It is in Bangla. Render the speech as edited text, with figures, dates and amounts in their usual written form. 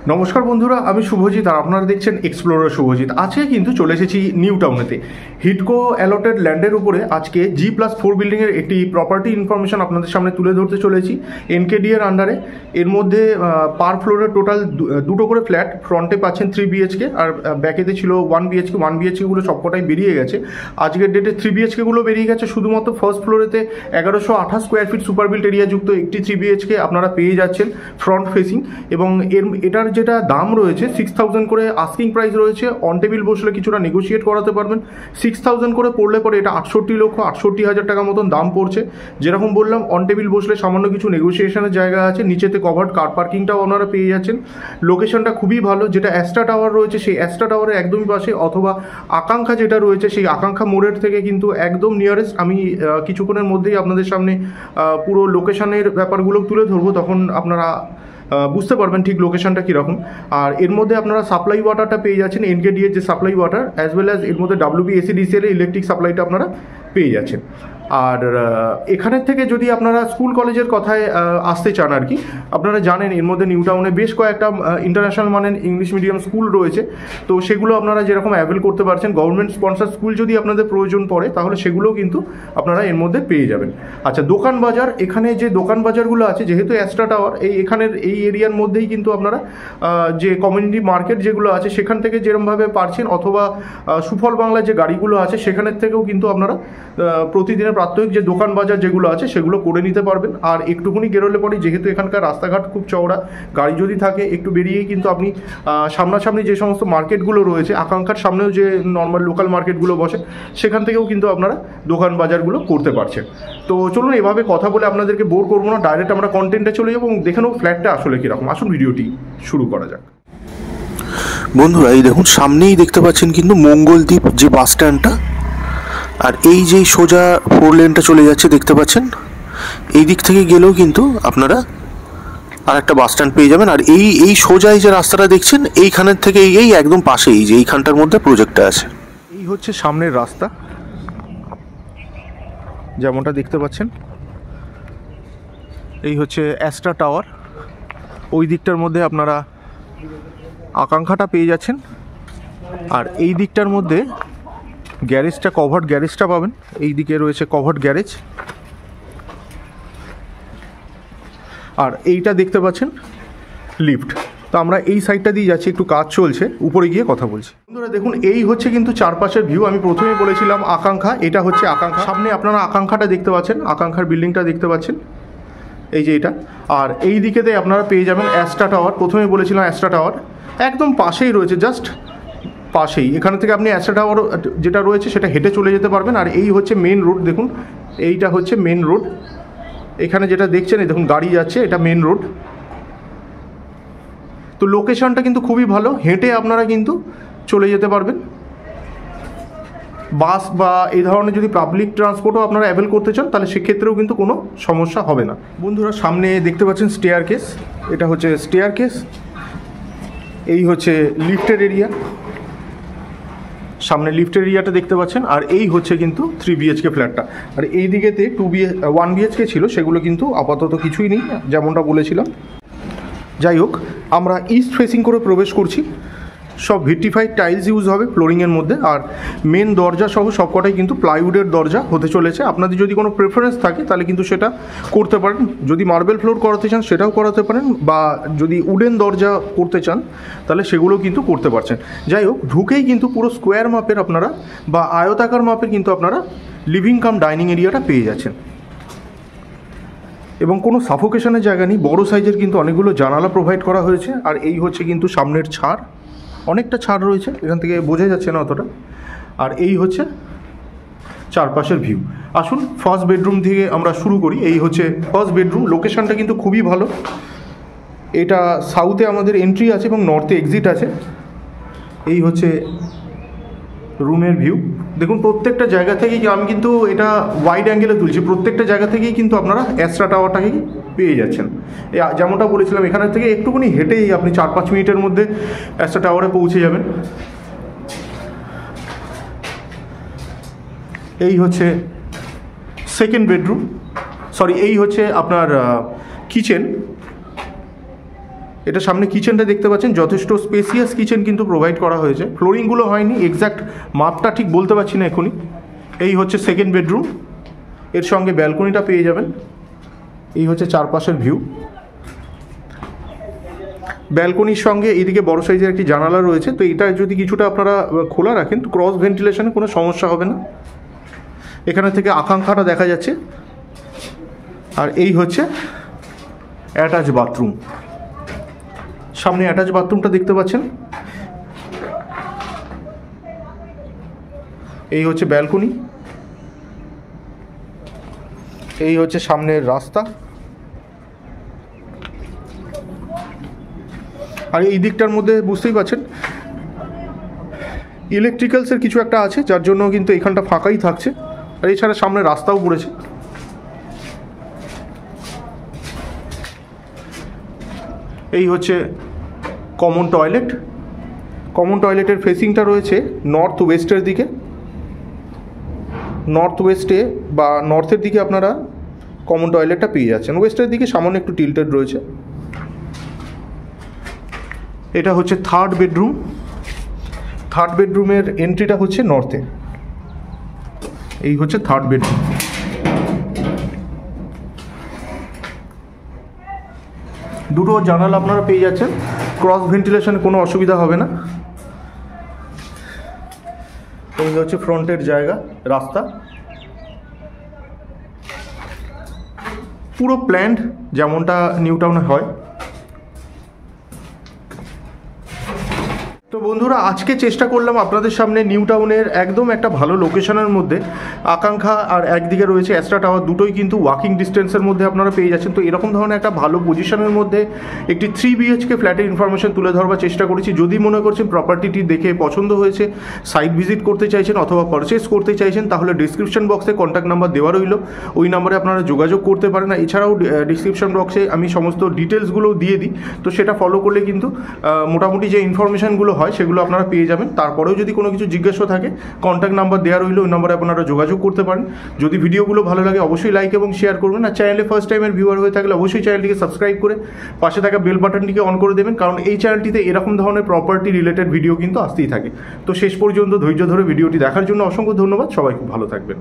নমস্কার বন্ধুরা, আমি শুভজিৎ আর আপনারা দেখছেন এক্সপ্লোরার শুভজিৎ। আজকে কিন্তু চলে এসেছি নিউ টাউনেতে হিডকো অ্যালটেড ল্যান্ডের উপরে। আজকে G+4 বিল্ডিংয়ের একটি প্রপার্টি ইনফরমেশন আপনাদের সামনে তুলে ধরতে চলেছি এনকেডি এর আন্ডারে। এর মধ্যে পার ফ্লোরে টোটাল দুটো করে ফ্ল্যাট, ফ্রন্টে পাচ্ছেন 3 BHK আর ব্যাকেতে ছিল 1 BHK। 1 BHKগুলো সবকটাই বেরিয়ে গেছে আজকের ডেটে। 3 BHKগুলো বেরিয়ে গেছে, শুধুমাত্র ফার্স্ট ফ্লোরেতে 1128 square feet super built area যুক্ত একটি 3 BHK আপনারা পেয়ে যাচ্ছেন ফ্রন্ট ফেসিং। এবং এটার যেটা দাম রয়েছে 6000 করে আস্কিং প্রাইস রয়েছে। অন টেবিল বসলে কিছুটা নেগোশিয়েট করাতে পারবেন। 6000 করে পড়লে পরে এটা 68,68,000 টাকা মতন দাম পড়ছে। যেরকম বললাম, অন টেবিল বসলে সামান্য কিছু নেগোসিয়েশনের জায়গা আছে। নিচেতে কভার্ড কার পার্কিংটাও আপনারা পেয়ে যাচ্ছেন। লোকেশনটা খুবই ভালো। যেটা অ্যাস্ট্রা টাওয়ার রয়েছে সেই অ্যাস্ট্রা টাওয়ারের একদমই পাশে, অথবা আকাঙ্ক্ষা যেটা রয়েছে সেই আকাঙ্ক্ষা মোড়ের থেকে কিন্তু একদম নিয়ারেস্ট। আমি কিছুক্ষণের মধ্যেই আপনাদের সামনে পুরো লোকেশনের ব্যাপারগুলো তুলে ধরবো, তখন আপনারা বুঝতে পারবেন ঠিক লোকেশনটা কীরকম। আর এর মধ্যে আপনারা সাপ্লাই ওয়াটারটা পেয়ে যাচ্ছেন, এনকেডি এর যে supply water, as well as এর মধ্যে WBACDCL এর ইলেকট্রিক সাপ্লাইটা আপনারা পেয়ে যাচ্ছেন। আর এখানের থেকে যদি আপনারা স্কুল কলেজের কথায় আসতে চান আর কি, আপনারা জানেন এর মধ্যে নিউ টাউনে বেশ কয়েকটা ইন্টারন্যাশনাল মানের ইংলিশ মিডিয়াম স্কুল রয়েছে। তো সেগুলো আপনারা যেরকম অ্যাভেল করতে পারছেন। গভর্নমেন্ট স্পন্সার স্কুল যদি আপনাদের প্রয়োজন পড়ে তাহলে সেগুলোও কিন্তু আপনারা এর মধ্যে পেয়ে যাবেন। আচ্ছা, দোকান বাজার, এখানে যে দোকান বাজারগুলো আছে, যেহেতু অ্যাস্ট্রা টাওয়ার এখানের এই এরিয়ার মধ্যেই কিন্তু আপনারা যে কমিউনিটি মার্কেট যেগুলো আছে সেখান থেকে যেরকমভাবে পারছেন, অথবা সুফল বাংলার যে গাড়িগুলো আছে সেখানের থেকেও কিন্তু আপনারা প্রতিদিনের প্রাত্যহিক যে দোকান বাজার যেগুলো আছে সেগুলো করে নিতে পারবেন। আর একটুখানি বেরোলে পরে, যেহেতু এখানকার রাস্তাঘাট খুব চওড়া, গাড়ি যদি থাকে একটু বেরিয়েই কিন্তু আপনি সামনাসামনি যে সমস্ত মার্কেটগুলো রয়েছে, আকাঙ্ক্ষার সামনেও যে নর্মাল লোকাল মার্কেটগুলো বসে সেখান থেকেও কিন্তু আপনারা দোকান বাজারগুলো করতে পারছেন। তো চলুন, এভাবে কথা বলে আপনাদেরকে বোর করবো না, ডাইরেক্ট আমরা কন্টেন্টে চলে যাবো এবং দেখে নেবো ফ্ল্যাটটা আসলে কীরকম। আসুন ভিডিওটি শুরু করা যাক। বন্ধুরা, এই দেখুন সামনেই দেখতে পাচ্ছেন কিন্তু মঙ্গলদ্বীপ যে বাস স্ট্যান্ডটা, আর এই যে সোজা 4 লেনটা চলে যাচ্ছে দেখতে পাচ্ছেন। এই দিক থেকে গেলেও কিন্তু আপনারা আর একটা বাস স্ট্যান্ড পেয়ে যাবেন। আর এই সোজা এই যে রাস্তাটা দেখছেন, এইখানের থেকে এই একদম পাশে এই যে এইখানটার মধ্যে প্রজেক্টটা আছে। এই হচ্ছে সামনের রাস্তা, যেমনটা দেখতে পাচ্ছেন। এই হচ্ছে অ্যাস্ট্রা টাওয়ার। ওই দিকটার মধ্যে আপনারা আকাঙ্ক্ষাটা পেয়ে যাচ্ছেন, আর এই দিকটার মধ্যে গ্যারেজটা, কভার্ড গ্যারেজটা পাবেন। এই দিকে রয়েছে কভার্ড গ্যারেজ। আর এইটা দেখতে পাচ্ছেন লিফট। তো আমরা এই সাইডটা দিয়ে যাচ্ছি, একটু কাজ চলছে, উপরে গিয়ে কথা বলছি। বন্ধুরা দেখুন, এই হচ্ছে কিন্তু চারপাশের ভিউ। আমি প্রথমেই বলেছিলাম আকাঙ্ক্ষা, এটা হচ্ছে আকাঙ্ক্ষা। সামনে আপনারা আকাঙ্ক্ষাটা দেখতে পাচ্ছেন, আকাঙ্ক্ষার বিল্ডিংটা দেখতে পাচ্ছেন, এই যে এটা। আর এই দিকেতে আপনারা পেয়ে যাবেন অ্যাস্ট্রা টাওয়ার। প্রথমে বলেছিলাম অ্যাস্ট্রা টাওয়ার একদম পাশেই রয়েছে, জাস্ট পাশেই। এখান থেকে আপনি অ্যাস্ট্রা টাওয়ার যেটা রয়েছে সেটা হেঁটে চলে যেতে পারবেন। আর এই হচ্ছে মেন রোড, দেখুন এইটা হচ্ছে মেন রোড। এখানে যেটা দেখছেন, এই দেখুন গাড়ি যাচ্ছে, এটা মেন রোড। তো লোকেশনটা কিন্তু খুবই ভালো, হেঁটে আপনারা কিন্তু চলে যেতে পারবেন। বাস বা এই ধরনের যদি পাবলিক ট্রান্সপোর্টও আপনারা অ্যাভেল করতে চান তাহলে সেক্ষেত্রেও কিন্তু কোনো সমস্যা হবে না। বন্ধুরা সামনে দেখতে পাচ্ছেন স্টেয়ার কেস, এটা হচ্ছে স্টেয়ার কেস। এই হচ্ছে লিফটের এরিয়া, সামনে লিফটের এরিয়াটা দেখতে পাচ্ছেন। আর এই হচ্ছে কিন্তু 3 BHK ফ্ল্যাটটা। আর এই দিকেতে 1 BHK ছিল, সেগুলো কিন্তু আপাতত কিছুই নেই, যেমনটা বলেছিলাম। যাই হোক, আমরা ইস্ট ফেসিং করে প্রবেশ করছি। সব ভিট্রিফাইড টাইলস ইউজ হবে ফ্লোরিংয়ের মধ্যে। আর মেন দরজা সহ সবকটাই কিন্তু প্লাইউডের দরজা হতে চলেছে। আপনাদের যদি কোনো প্রেফারেন্স থাকে তাহলে কিন্তু সেটা করতে পারেন। যদি মার্বেল ফ্লোর করাতে চান সেটাও করাতে পারেন, বা যদি উডেন দরজা করতে চান তাহলে সেগুলো কিন্তু করতে পারছেন। যাই হোক, ঢুকেই কিন্তু পুরো স্কোয়ার মাপের আপনারা বা আয়তাকার মাপের কিন্তু আপনারা লিভিং কাম ডাইনিং এরিয়াটা পেয়ে যাচ্ছেন। এবং কোনো সাফোকেশনের জায়গা নেই, বড় সাইজের কিন্তু অনেকগুলো জানালা প্রোভাইড করা হয়েছে। আর এই হচ্ছে কিন্তু সামনের ছাদ, অনেকটা ছাদ রয়েছে, এখান থেকে বোঝা যাচ্ছে না অতটা। আর এই হচ্ছে চারপাশের ভিউ। আসুন ফার্স্ট বেডরুম থেকে আমরা শুরু করি। এই হচ্ছে ফার্স্ট বেডরুম। লোকেশনটা কিন্তু খুবই ভালো। এটা সাউথে আমাদের এন্ট্রি আছে এবং নর্থে এক্সিট আছে। এই হচ্ছে রুমের ভিউ। দেখুন প্রত্যেকটা জায়গা থেকেই, আমি কিন্তু এটা ওয়াইড অ্যাঙ্গেলে তুলছি, প্রত্যেকটা জায়গা থেকেই কিন্তু আপনারা অ্যাস্ট্রা টাওয়ারটাকেই পেয়ে যাচ্ছেন। যেমনটা বলেছিলাম, এখানের থেকে একটুখানি হেঁটেই আপনি 4-5 মিনিটের মধ্যে অ্যাস্ট্রা টাওয়ারে পৌঁছে যাবেন। এই হচ্ছে সেকেন্ড বেডরুম, সরি এই হচ্ছে আপনার কিচেন। এটা সামনে কিচেনটা দেখতে পাচ্ছেন, যথেষ্ট স্পেসিয়াস কিচেন কিন্তু প্রোভাইড করা হয়েছে। ফ্লোরিংগুলো হয়নি, এক্স্যাক্ট মাপটা ঠিক বলতে পারছি না এখনই। এই হচ্ছে সেকেন্ড বেডরুম, এর সঙ্গে ব্যালকনিটা পেয়ে যাবেন। এই হচ্ছে চারপাশের ভিউ। ব্যালকনির সঙ্গে এইদিকে বড় সাইজের একটি জানালা রয়েছে, তো এটা যদি কিছুটা আপনারা খোলা রাখেন তো ক্রস ভেন্টিলেশনে কোনো সমস্যা হবে না। এখানে থেকে আকাঙ্ক্ষাটা দেখা যাচ্ছে। আর এই হচ্ছে অ্যাটাচ বাথরুম, সামনে অ্যাটাচ বাথরুমটা দেখতে পাচ্ছেন। এই হচ্ছে ব্যালকনি, এই হচ্ছে সামনের রাস্তা। আর এই দিকটার মধ্যে বুঝতেই পারছেন ইলেকট্রিক্যালসের কিছু একটা আছে, যার জন্য কিন্তু এখানটা ফাঁকাই থাকছে। আর এছাড়া সামনে রাস্তাও পড়েছে। এই হচ্ছে কমন টয়লেট। কমন টয়লেটের ফেসিংটা রয়েছে নর্থ ওয়েস্টের দিকে। নর্থ ওয়েস্টে বা নর্থের দিকে আপনারা কমন টয়লেটটা পেয়ে যাচ্ছেন। ওয়েস্টের দিকে সামান্য একটু টিল্টেড রয়েছে। এটা হচ্ছে থার্ড বেডরুম। থার্ড বেডরুমের এন্ট্রিটা হচ্ছে নর্থে। এই হচ্ছে থার্ড বেডরুম। দুটো জানালা আপনারা পেয়ে যাচ্ছেন, ক্রস ভেন্টিলেশনে কোনো অসুবিধা হবে না। এই হচ্ছে ফ্রন্টের জায়গা, রাস্তা পুরো প্ল্যান্ড যেমনটা নিউ টাউনে হয়। তো বন্ধুরা, আজকে চেষ্টা করলাম আপনাদের সামনে নিউ টাউনের একদম একটা ভালো লোকেশনের মধ্যে আকাঙ্ক্ষা আর একদিকে রয়েছে অ্যাস্ট্রা টাওয়ার, দুটোই কিন্তু ওয়াকিং ডিস্টেন্সের মধ্যে আপনারা পেয়ে যাচ্ছেন। তো এরকম ধরনের একটা ভালো পজিশনের মধ্যে একটি 3 BHK ফ্ল্যাটের ইনফরমেশন তুলে ধরবার চেষ্টা করেছি। যদি মনে করছেন প্রপার্টিটি দেখে পছন্দ হয়েছে, সাইট ভিজিট করতে চাইছেন অথবা পারচেস করতে চাইছেন, তাহলে ডিসক্রিপশন বক্সে কন্ট্যাক্ট নাম্বার দেওয়া রইল, ওই নাম্বারে আপনারা যোগাযোগ করতে পারেন। এছাড়াও ডিসক্রিপশন বক্সে আমি সমস্ত ডিটেলসগুলো দিয়ে দিই, তো সেটা ফলো করলে কিন্তু মোটামুটি যে ইনফরমেশনগুলো হয় সেগুলো আপনারা পেয়ে যাবেন। তারপরেও যদি কোনো কিছু জিজ্ঞাসা থাকে কন্ট্যাক্ট নাম্বার দেওয়া রইল, ওই নাম্বারে আপনারা যোগাযোগ করতে পারেন। যদি ভিডিওগুলো ভালো লাগে অবশ্যই লাইক এবং শেয়ার করবেন। আর চ্যানেলে ফার্স্ট টাইমের ভিউয়ার হয়ে থাকলে অবশ্যই চ্যানেলটিকে সাবস্ক্রাইব করে পাশে থাকা বেল বাটনটিকে অন করে দেবেন, কারণ এই চ্যানেলটিতে এরকম ধরনের প্রপার্টি রিলেটেড ভিডিও কিন্তু আসতেই থাকে। তো শেষ পর্যন্ত ধৈর্য ধরে ভিডিওটি দেখার জন্য অসংখ্য ধন্যবাদ। সবাই খুব ভালো থাকবেন।